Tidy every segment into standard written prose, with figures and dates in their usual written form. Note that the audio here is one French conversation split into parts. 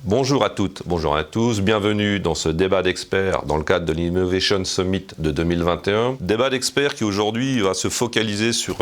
Bonjour à toutes, bonjour à tous, bienvenue dans ce débat d'experts dans le cadre de l'Innovation Summit de 2021. Débat d'experts qui aujourd'hui va se focaliser sur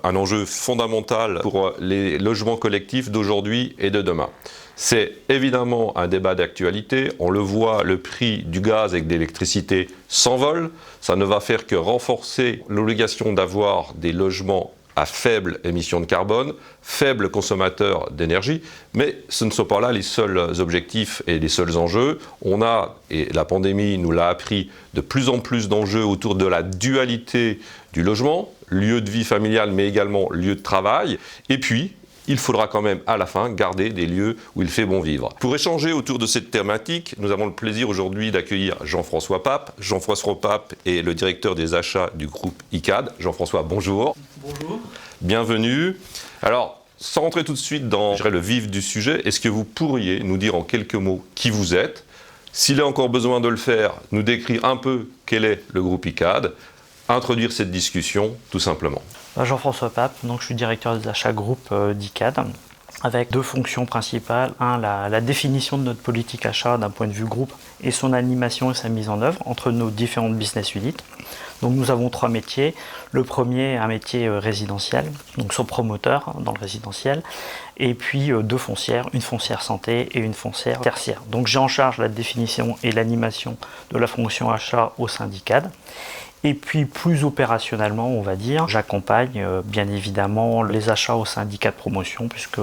un enjeu fondamental pour les logements collectifs d'aujourd'hui et de demain. C'est évidemment un débat d'actualité, on le voit, le prix du gaz et de l'électricité s'envole, ça ne va faire que renforcer l'obligation d'avoir des logements à faible émission de carbone, faible consommateur d'énergie, mais ce ne sont pas là les seuls objectifs et les seuls enjeux. On a, et la pandémie nous l'a appris, de plus en plus d'enjeux autour de la dualité du logement, lieu de vie familiale mais également lieu de travail, et puis il faudra quand même à la fin garder des lieux où il fait bon vivre. Pour échanger autour de cette thématique, nous avons le plaisir aujourd'hui d'accueillir Jean-François Pape. Jean-François Pape est le directeur des achats du groupe ICAD. Jean-François, bonjour. Bonjour. Bienvenue. Alors, sans rentrer tout de suite dans le vif du sujet, est-ce que vous pourriez nous dire en quelques mots qui vous êtes? S'il est encore besoin de le faire, nous décrire un peu quel est le groupe ICAD, introduire cette discussion tout simplement. Jean-François Pape, donc je suis directeur des achats groupe d'ICAD, avec deux fonctions principales. La définition de notre politique achat d'un point de vue groupe et son animation et sa mise en œuvre entre nos différentes business units. Donc nous avons trois métiers. Le premier, un métier résidentiel, donc son promoteur dans le résidentiel, et puis deux foncières, une foncière santé et une foncière tertiaire. Donc j'ai en charge la définition et l'animation de la fonction achat au sein d'ICAD. Et puis plus opérationnellement, on va dire, j'accompagne bien évidemment les achats au syndicat de promotion, puisque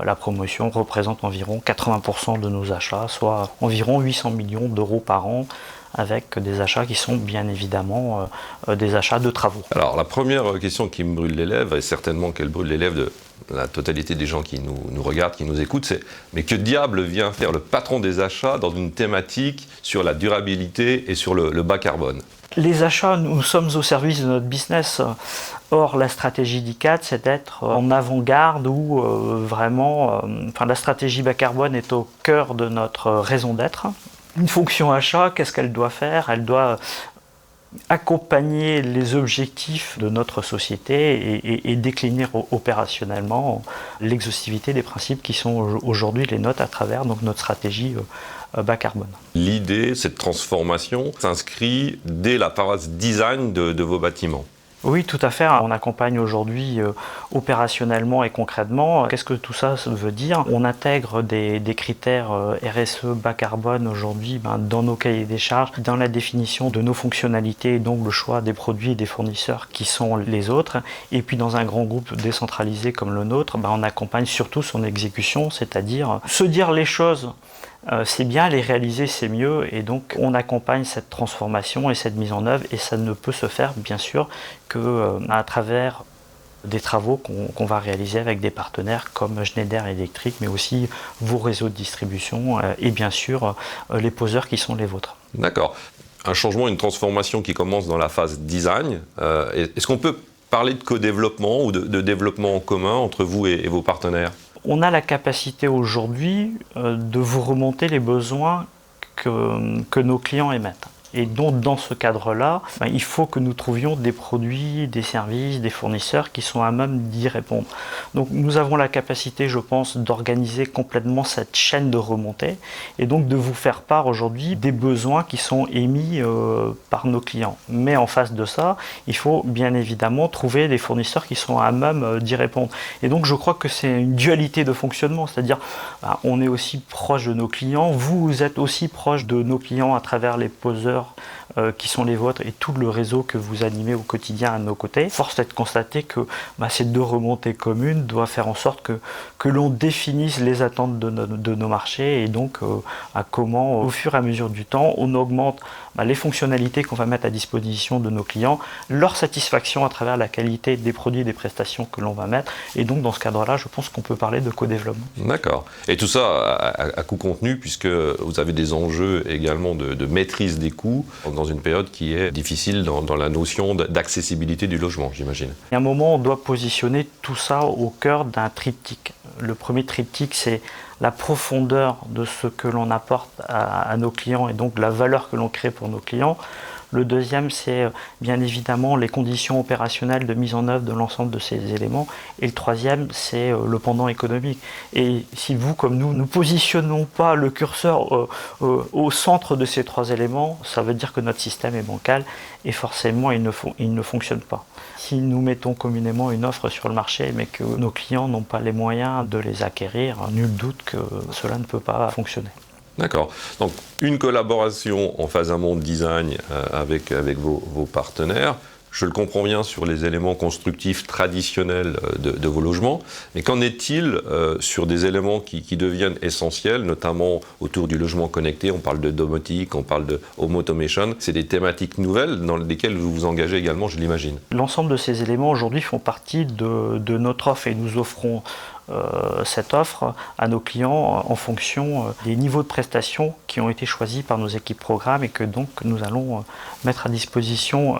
la promotion représente environ 80% de nos achats, soit environ 800 millions d'euros par an, avec des achats qui sont bien évidemment des achats de travaux. Alors la première question qui me brûle les lèvres, et certainement qu'elle brûle les lèvres de la totalité des gens qui nous regardent, qui nous écoutent, c'est mais que diable vient faire le patron des achats dans une thématique sur la durabilité et sur le bas carbone? Les achats, nous sommes au service de notre business. Or, la stratégie d'ICAD, c'est d'être en avant-garde où la stratégie bas carbone est au cœur de notre raison d'être. Une fonction achat, qu'est-ce qu'elle doit faire? Elle doit accompagner les objectifs de notre société et décliner opérationnellement l'exhaustivité des principes qui sont aujourd'hui les nôtres à travers donc, notre stratégie bas carbone. L'idée, cette transformation s'inscrit dès la phase design de vos bâtiments. Oui, tout à fait. On accompagne aujourd'hui opérationnellement et concrètement. Qu'est-ce que tout ça veut dire? On intègre des critères RSE bas carbone aujourd'hui dans nos cahiers des charges, dans la définition de nos fonctionnalités et donc le choix des produits et des fournisseurs qui sont les autres. Et puis dans un grand groupe décentralisé comme le nôtre, on accompagne surtout son exécution, c'est-à-dire se dire les choses. C'est bien, les réaliser c'est mieux, et donc on accompagne cette transformation et cette mise en œuvre, et ça ne peut se faire bien sûr qu'à travers des travaux qu'on va réaliser avec des partenaires comme Schneider Electric, mais aussi vos réseaux de distribution et bien sûr les poseurs qui sont les vôtres. D'accord. Un changement, une transformation qui commence dans la phase design. Est-ce qu'on peut parler de co-développement ou de développement en commun entre vous et vos partenaires? On a la capacité aujourd'hui de vous remonter les besoins que nos clients émettent. Et donc dans ce cadre-là, il faut que nous trouvions des produits, des services, des fournisseurs qui sont à même d'y répondre. Donc nous avons la capacité, je pense, d'organiser complètement cette chaîne de remontée et donc de vous faire part aujourd'hui des besoins qui sont émis par nos clients. Mais en face de ça, il faut bien évidemment trouver des fournisseurs qui sont à même d'y répondre. Et donc je crois que c'est une dualité de fonctionnement, c'est-à-dire on est aussi proche de nos clients, vous êtes aussi proche de nos clients à travers les poseurs qui sont les vôtres et tout le réseau que vous animez au quotidien à nos côtés. Force est de constater que ces deux remontées communes doivent faire en sorte que l'on définisse les attentes de nos marchés et donc à comment, au fur et à mesure du temps, on augmente les fonctionnalités qu'on va mettre à disposition de nos clients, leur satisfaction à travers la qualité des produits et des prestations que l'on va mettre. Et donc dans ce cadre-là, je pense qu'on peut parler de co-développement. D'accord. Et tout ça à coût contenu, puisque vous avez des enjeux également de maîtrise des coûts dans une période qui est difficile dans la notion d'accessibilité du logement, j'imagine. À un moment, on doit positionner tout ça au cœur d'un triptyque. Le premier triptyque, c'est la profondeur de ce que l'on apporte à nos clients et donc la valeur que l'on crée pour nos clients. Le deuxième, c'est bien évidemment les conditions opérationnelles de mise en œuvre de l'ensemble de ces éléments. Et le troisième, c'est le pendant économique. Et si vous, comme nous, ne positionnons pas le curseur au centre de ces trois éléments, ça veut dire que notre système est bancal et forcément il ne fonctionne pas. Si nous mettons communément une offre sur le marché mais que nos clients n'ont pas les moyens de les acquérir, nul doute que cela ne peut pas fonctionner. D'accord. Donc, une collaboration en phase amont de design avec vos partenaires. Je le comprends bien sur les éléments constructifs traditionnels de vos logements, mais qu'en est-il sur des éléments qui deviennent essentiels, notamment autour du logement connecté? On parle de domotique, on parle de home automation. C'est des thématiques nouvelles dans lesquelles vous vous engagez également, je l'imagine. L'ensemble de ces éléments aujourd'hui font partie de notre offre et nous offrons cette offre à nos clients en fonction des niveaux de prestations qui ont été choisis par nos équipes programmes et que donc nous allons mettre à disposition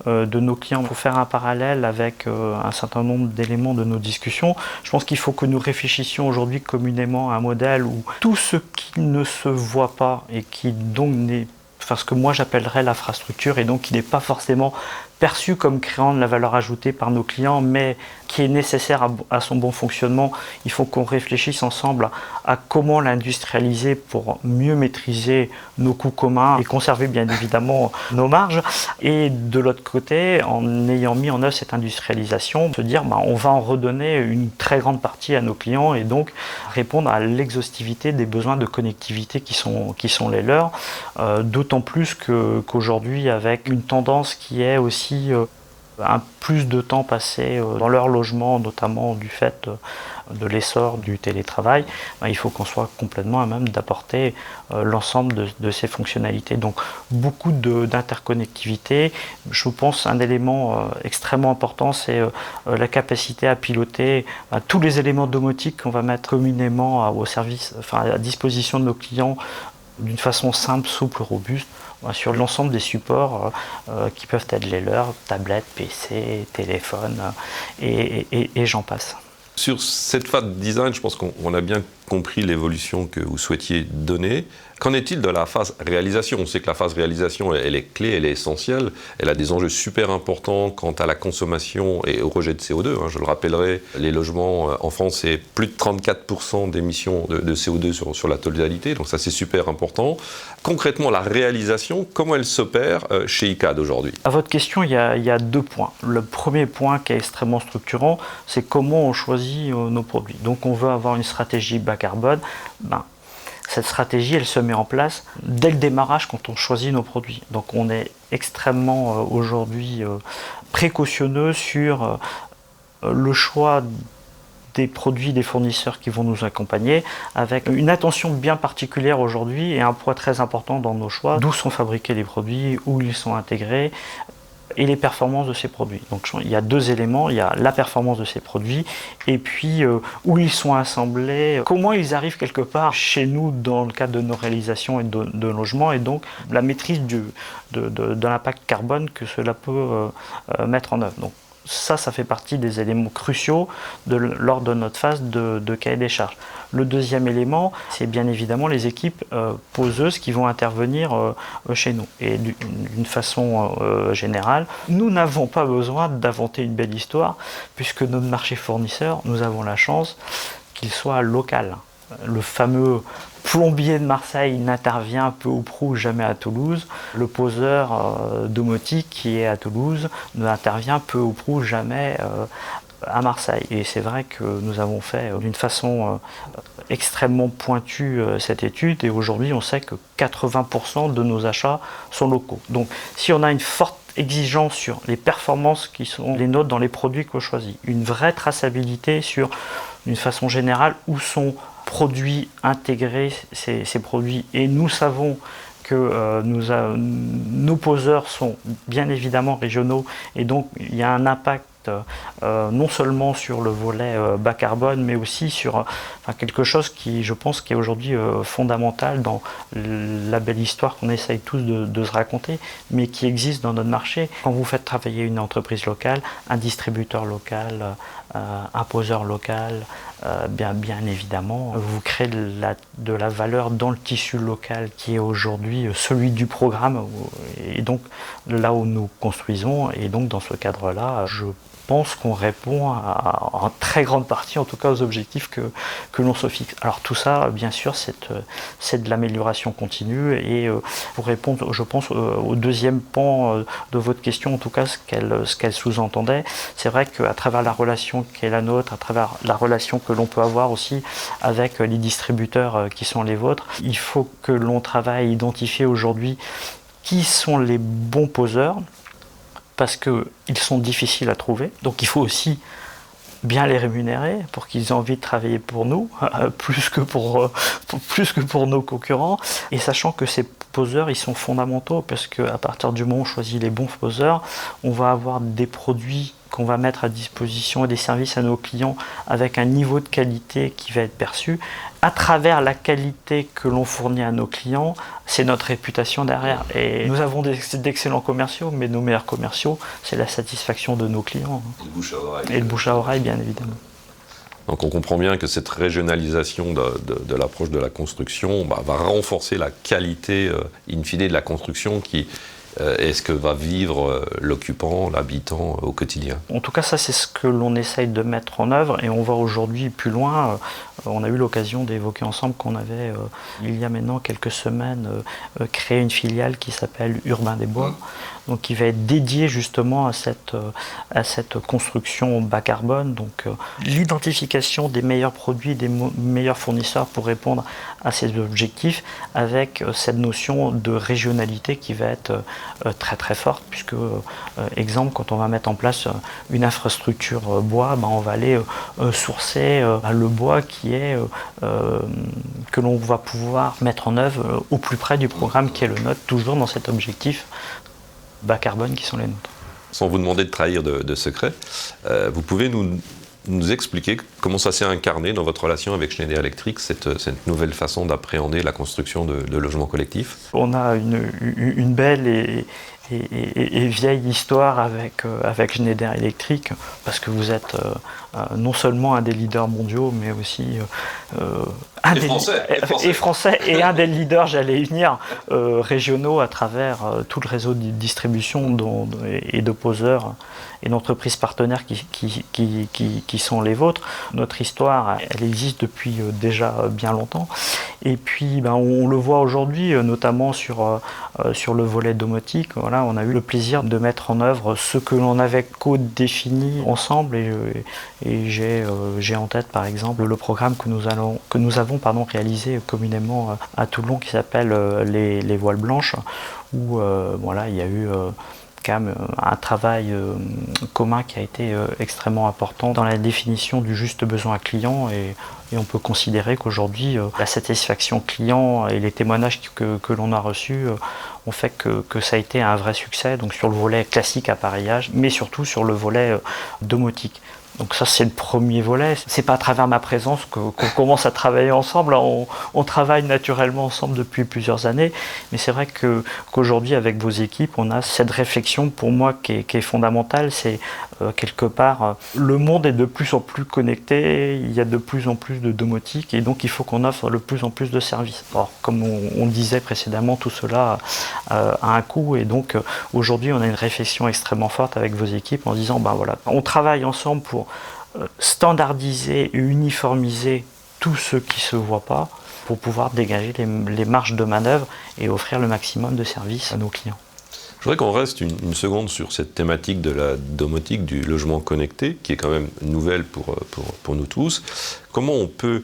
de nos clients. Pour faire un parallèle avec un certain nombre d'éléments de nos discussions, je pense qu'il faut que nous réfléchissions aujourd'hui communément à un modèle où tout ce qui ne se voit pas et qui donc n'est, enfin ce que moi j'appellerais l'infrastructure et donc qui n'est pas forcément perçu comme créant de la valeur ajoutée par nos clients, mais qui est nécessaire à son bon fonctionnement. Il faut qu'on réfléchisse ensemble à comment l'industrialiser pour mieux maîtriser nos coûts communs et conserver bien évidemment nos marges. Et de l'autre côté, en ayant mis en œuvre cette industrialisation, se dire on va en redonner une très grande partie à nos clients et donc répondre à l'exhaustivité des besoins de connectivité qui sont les leurs. D'autant plus qu'aujourd'hui, avec une tendance qui est aussi un plus de temps passé dans leur logement, notamment du fait de l'essor du télétravail, il faut qu'on soit complètement à même d'apporter l'ensemble de ces fonctionnalités. Donc beaucoup d'interconnectivité. Je pense un élément extrêmement important, c'est la capacité à piloter tous les éléments domotiques qu'on va mettre communément au service, à disposition de nos clients d'une façon simple, souple, robuste, sur l'ensemble des supports qui peuvent être les leurs, tablettes, PC, téléphone et j'en passe. Sur cette phase de design, je pense qu'on a bien compris l'évolution que vous souhaitiez donner. Qu'en est-il de la phase réalisation? On sait que la phase réalisation, elle est clé, elle est essentielle. Elle a des enjeux super importants quant à la consommation et au rejet de CO2. Je le rappellerai, les logements en France, c'est plus de 34% d'émissions de CO2 sur la totalité. Donc ça, c'est super important. Concrètement, la réalisation, comment elle s'opère chez Icade aujourd'hui? À votre question, il y a deux points. Le premier point qui est extrêmement structurant, c'est comment on choisit nos produits. Donc on veut avoir une stratégie bas carbone. Cette stratégie, elle se met en place dès le démarrage quand on choisit nos produits. Donc on est extrêmement aujourd'hui précautionneux sur le choix des produits des fournisseurs qui vont nous accompagner, avec une attention bien particulière aujourd'hui et un poids très important dans nos choix, d'où sont fabriqués les produits, où ils sont intégrés, et les performances de ces produits. Donc il y a deux éléments, il y a la performance de ces produits et puis où ils sont assemblés, comment ils arrivent quelque part chez nous dans le cadre de nos réalisations et de logements et donc la maîtrise de l'impact carbone que cela peut mettre en œuvre. Donc ça fait partie des éléments cruciaux lors de notre phase de cahier des charges. Le deuxième élément, c'est bien évidemment les équipes poseuses qui vont intervenir chez nous. Et d'une façon générale, nous n'avons pas besoin d'inventer une belle histoire, puisque notre marché fournisseur, nous avons la chance qu'il soit local. Le fameux plombier de Marseille n'intervient peu ou prou jamais à Toulouse. Le poseur domotique qui est à Toulouse n'intervient peu ou prou jamais à Marseille. Et c'est vrai que nous avons fait d'une façon extrêmement pointue cette étude et aujourd'hui on sait que 80% de nos achats sont locaux. Donc si on a une forte exigence sur les performances qui sont les nôtres dans les produits qu'on choisit, une vraie traçabilité sur, d'une façon générale, où sont produits intégrés ces produits et nous savons que nos poseurs sont bien évidemment régionaux et donc il y a un impact impact non seulement sur le volet bas carbone, mais aussi sur quelque chose qui, je pense, qui est aujourd'hui fondamental dans la belle histoire qu'on essaye tous de se raconter, mais qui existe dans notre marché. Quand vous faites travailler une entreprise locale, un distributeur local, un poseur local, bien évidemment, vous créez de la valeur dans le tissu local qui est aujourd'hui celui du programme, et donc là où nous construisons. Et donc dans ce cadre-là, je pense qu'on répond en très grande partie, en tout cas, aux objectifs que l'on se fixe. Alors tout ça, bien sûr, c'est de l'amélioration continue. Et pour répondre, je pense, au deuxième pan de votre question, en tout cas, ce qu'elle sous-entendait, c'est vrai qu'à travers la relation qui est la nôtre, à travers la relation que l'on peut avoir aussi avec les distributeurs qui sont les vôtres, il faut que l'on travaille à identifier aujourd'hui qui sont les bons poseurs, parce qu'ils sont difficiles à trouver. Donc il faut aussi bien les rémunérer pour qu'ils aient envie de travailler pour nous, plus que pour nos concurrents. Et sachant que ces poseurs, ils sont fondamentaux, parce qu'à partir du moment où on choisit les bons poseurs, on va avoir des produits qu'on va mettre à disposition et des services à nos clients avec un niveau de qualité qui va être perçu. À travers la qualité que l'on fournit à nos clients, c'est notre réputation derrière. Et nous avons d'excellents commerciaux, mais nos meilleurs commerciaux, c'est la satisfaction de nos clients. Et le bouche à oreille. Et le bouche à oreille, bien évidemment. Donc on comprend bien que cette régionalisation de l'approche de la construction va renforcer la qualité in fine de la construction qui est ce que va vivre l'occupant, l'habitant au quotidien. En tout cas, ça c'est ce que l'on essaye de mettre en œuvre, et on va aujourd'hui plus loin. On a eu l'occasion d'évoquer ensemble qu'on avait, il y a maintenant quelques semaines, créé une filiale qui s'appelle Urbain des Bois, donc qui va être dédiée justement à cette construction bas carbone. Donc l'identification des meilleurs produits, des meilleurs fournisseurs pour répondre à ces objectifs, avec cette notion de régionalité qui va être très très forte, puisque exemple, quand on va mettre en place une infrastructure bois, on va aller sourcer le bois que l'on va pouvoir mettre en œuvre au plus près du programme qui est le nôtre, toujours dans cet objectif bas carbone qui sont les nôtres. Sans vous demander de trahir de secret, vous pouvez nous expliquer comment ça s'est incarné dans votre relation avec Schneider Electric, cette nouvelle façon d'appréhender la construction de logements collectifs? On a une belle et vieille histoire avec Schneider Electric, parce que vous êtes non seulement un des leaders mondiaux, mais aussi français et un des leaders, j'allais y venir, régionaux à travers tout le réseau de distribution et de poseurs et d'entreprises partenaires qui sont les vôtres. Notre histoire, elle existe depuis déjà bien longtemps. Et puis, on le voit aujourd'hui, notamment sur le volet domotique. Voilà, on a eu le plaisir de mettre en œuvre ce que l'on avait co-défini ensemble. Et j'ai en tête, par exemple, le programme que nous avons réalisé communément à Toulon, qui s'appelle les voiles blanches, où il y a eu quand même un travail commun qui a été extrêmement important dans la définition du juste besoin client, et on peut considérer qu'aujourd'hui la satisfaction client et les témoignages que l'on a reçus ont fait que ça a été un vrai succès, donc sur le volet classique appareillage, mais surtout sur le volet domotique. Donc ça, c'est le premier volet. C'est pas à travers ma présence qu'on commence à travailler ensemble. On travaille naturellement ensemble depuis plusieurs années, mais c'est vrai qu'aujourd'hui, avec vos équipes, on a cette réflexion pour moi qui est fondamentale. C'est quelque part, le monde est de plus en plus connecté, il y a de plus en plus de domotique, et donc il faut qu'on offre de plus en plus de services. Alors, comme on disait précédemment, tout cela a un coût, et donc aujourd'hui, on a une réflexion extrêmement forte avec vos équipes en disant, on travaille ensemble pour standardiser et uniformiser tout ce qui ne se voit pas, pour pouvoir dégager les marges de manœuvre et offrir le maximum de services à nos clients. Je voudrais qu'on reste une seconde sur cette thématique de la domotique, du logement connecté, qui est quand même nouvelle pour nous tous. Comment on peut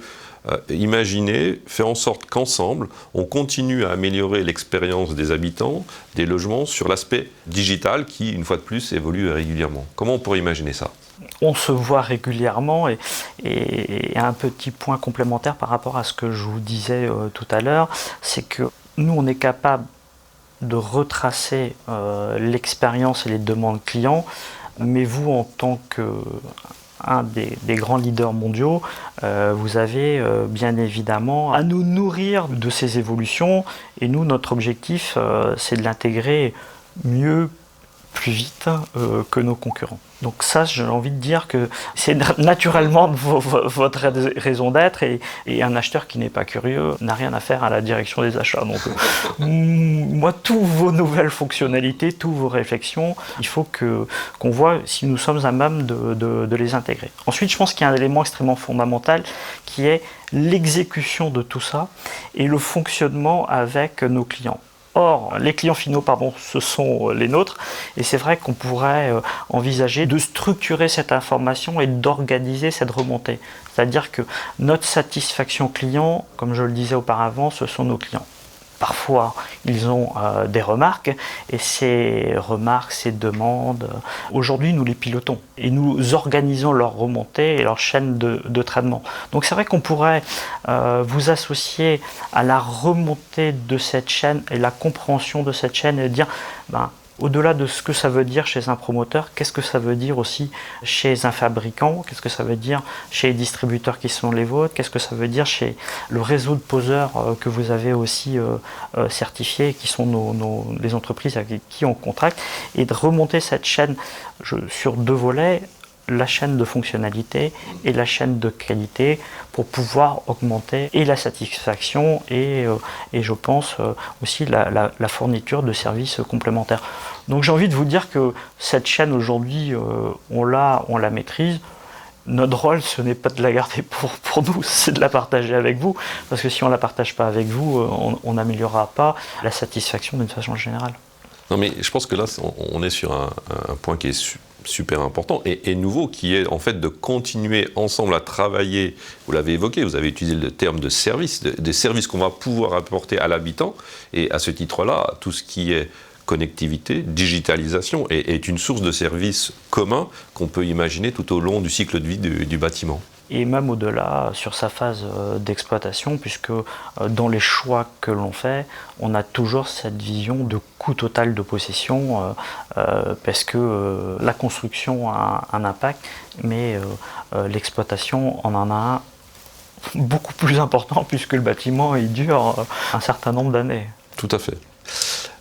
imaginer, faire en sorte qu'ensemble, on continue à améliorer l'expérience des habitants, des logements, sur l'aspect digital qui, une fois de plus, évolue régulièrement? Comment on pourrait imaginer ça? On se voit régulièrement, et un petit point complémentaire par rapport à ce que je vous disais tout à l'heure, c'est que nous, on est capable de retracer l'expérience et les demandes clients Mais vous, en tant qu'un des grands leaders mondiaux, vous avez bien évidemment à nous nourrir de ces évolutions. Et nous, notre objectif, c'est de l'intégrer mieux, plus vite que nos concurrents. Donc ça, j'ai envie de dire que c'est naturellement votre raison d'être, et un acheteur qui n'est pas curieux n'a rien à faire à la direction des achats. Donc moi, toutes vos nouvelles fonctionnalités, toutes vos réflexions, il faut qu'on voit si nous sommes à même de les intégrer. Ensuite, je pense qu'il y a un élément extrêmement fondamental qui est l'exécution de tout ça et le fonctionnement avec nos clients. Or, les clients finaux, ce sont les nôtres, et c'est vrai qu'on pourrait envisager de structurer cette information et d'organiser cette remontée. C'est-à-dire que notre satisfaction client, comme je le disais auparavant, ce sont nos clients. Parfois, ils ont des remarques, et ces remarques, ces demandes, aujourd'hui, nous les pilotons et nous organisons leur remontée et leur chaîne de traitement. Donc c'est vrai qu'on pourrait vous associer à la remontée de cette chaîne et la compréhension de cette chaîne et dire, au-delà de ce que ça veut dire chez un promoteur, qu'est-ce que ça veut dire aussi chez un fabricant, qu'est-ce que ça veut dire chez les distributeurs qui sont les vôtres, qu'est-ce que ça veut dire chez le réseau de poseurs que vous avez aussi certifiés, qui sont les entreprises avec qui on contracte, et de remonter cette chaîne sur deux volets, la chaîne de fonctionnalité et la chaîne de qualité, pour pouvoir augmenter et la satisfaction et je pense aussi la fourniture de services complémentaires. Donc j'ai envie de vous dire que cette chaîne aujourd'hui, on la maîtrise. Notre rôle, ce n'est pas de la garder pour nous, c'est de la partager avec vous, parce que si on ne la partage pas avec vous, on n'améliorera pas la satisfaction d'une façon générale. Non, mais je pense que là, on est sur un point qui est super important et nouveau, qui est en fait de continuer ensemble à travailler. Vous l'avez évoqué, vous avez utilisé le terme de service, des services qu'on va pouvoir apporter à l'habitant, et à ce titre-là, tout ce qui est connectivité, digitalisation est une source de services communs qu'on peut imaginer tout au long du cycle de vie du bâtiment. Et même au-delà, sur sa phase d'exploitation, puisque dans les choix que l'on fait, on a toujours cette vision de coût total de possession, parce que la construction a un impact, mais l'exploitation en a un beaucoup plus important, puisque le bâtiment il dure un certain nombre d'années. Tout à fait.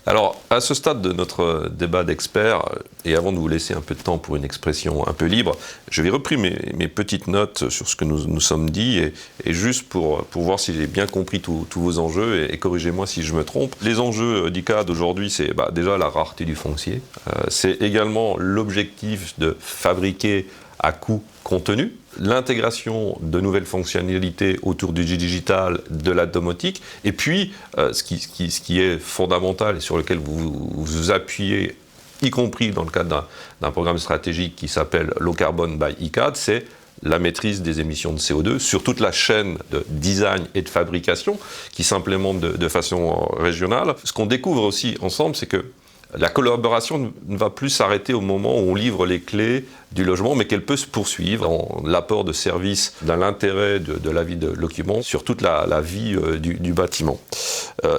Alors, à ce stade de notre débat d'experts, et avant de vous laisser un peu de temps pour une expression un peu libre, je vais reprendre mes petites notes sur ce que nous sommes dit, et juste pour voir si j'ai bien compris tous vos enjeux, et corrigez-moi si je me trompe. Les enjeux d'ICAD aujourd'hui, c'est déjà la rareté du foncier, c'est également l'objectif de fabriquer à coût contenu, l'intégration de nouvelles fonctionnalités autour du digital, de la domotique, et puis ce qui est fondamental et sur lequel vous appuyez, y compris dans le cadre d'un programme stratégique qui s'appelle Low Carbon by ICAD, c'est la maîtrise des émissions de CO2 sur toute la chaîne de design et de fabrication qui s'implémente de façon régionale. Ce qu'on découvre aussi ensemble, c'est que la collaboration ne va plus s'arrêter au moment où on livre les clés du logement, mais qu'elle peut se poursuivre dans l'apport de services, dans l'intérêt de la vie de l'occupant sur toute la vie du bâtiment.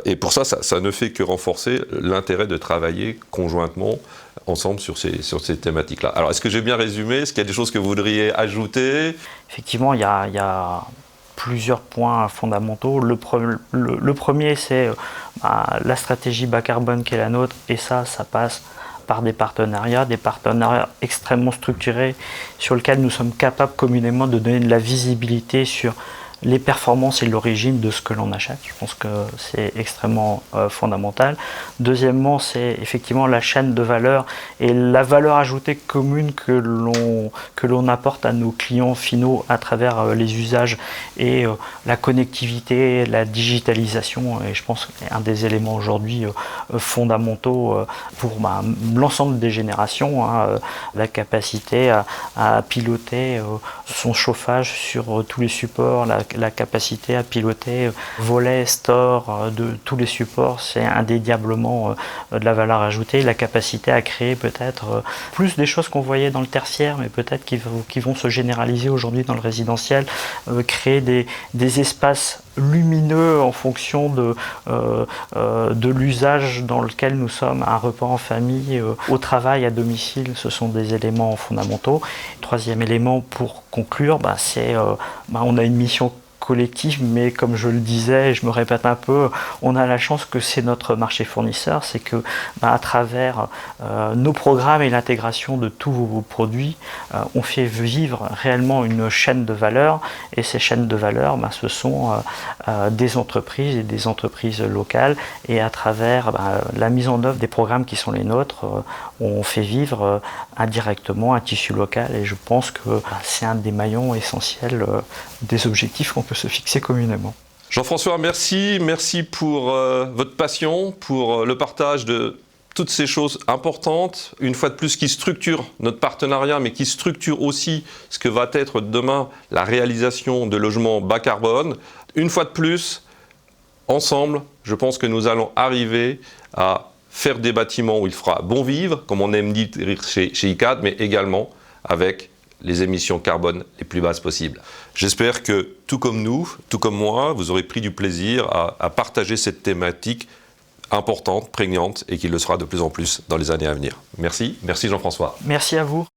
Et pour ça ne fait que renforcer l'intérêt de travailler conjointement ensemble sur ces thématiques-là. Alors, est-ce que j'ai bien résumé? Est-ce qu'il y a des choses que vous voudriez ajouter? Effectivement, il y a plusieurs points fondamentaux. Le premier, c'est la stratégie bas carbone qui est la nôtre, et ça passe par des partenariats extrêmement structurés sur lesquels nous sommes capables communément de donner de la visibilité sur les performances et l'origine de ce que l'on achète. Je pense que c'est extrêmement fondamental. Deuxièmement, c'est effectivement la chaîne de valeur et la valeur ajoutée commune que l'on apporte à nos clients finaux à travers les usages et la connectivité, la digitalisation. Et je pense que c'est un des éléments aujourd'hui fondamentaux pour l'ensemble des générations, la capacité à piloter son chauffage sur tous les supports, la capacité à piloter volet, store de tous les supports, c'est indéniablement de la valeur ajoutée. La capacité à créer peut-être plus des choses qu'on voyait dans le tertiaire, mais peut-être qui vont se généraliser aujourd'hui dans le résidentiel, créer des espaces lumineux en fonction de l'usage dans lequel nous sommes, un repas en famille, au travail, à domicile, ce sont des éléments fondamentaux. Troisième élément pour conclure, c'est on a une mission collectif, mais comme je le disais, je me répète un peu, on a la chance que c'est notre marché fournisseur, c'est que à travers nos programmes et l'intégration de tous vos produits, on fait vivre réellement une chaîne de valeur, et ces chaînes de valeur, ce sont des entreprises et des entreprises locales, et à travers la mise en œuvre des programmes qui sont les nôtres, on fait vivre indirectement un tissu local, et je pense que c'est un des maillons essentiels des objectifs qu'on peut se fixer communément. Jean-François, merci pour votre passion, pour le partage de toutes ces choses importantes, une fois de plus qui structurent notre partenariat, mais qui structurent aussi ce que va être demain la réalisation de logements bas carbone. Une fois de plus, ensemble, je pense que nous allons arriver à faire des bâtiments où il fera bon vivre, comme on aime dire chez ICAD, mais également avec les émissions carbone les plus basses possibles. J'espère que, tout comme nous, tout comme moi, vous aurez pris du plaisir à partager cette thématique importante, prégnante, et qui le sera de plus en plus dans les années à venir. Merci Jean-François. Merci à vous.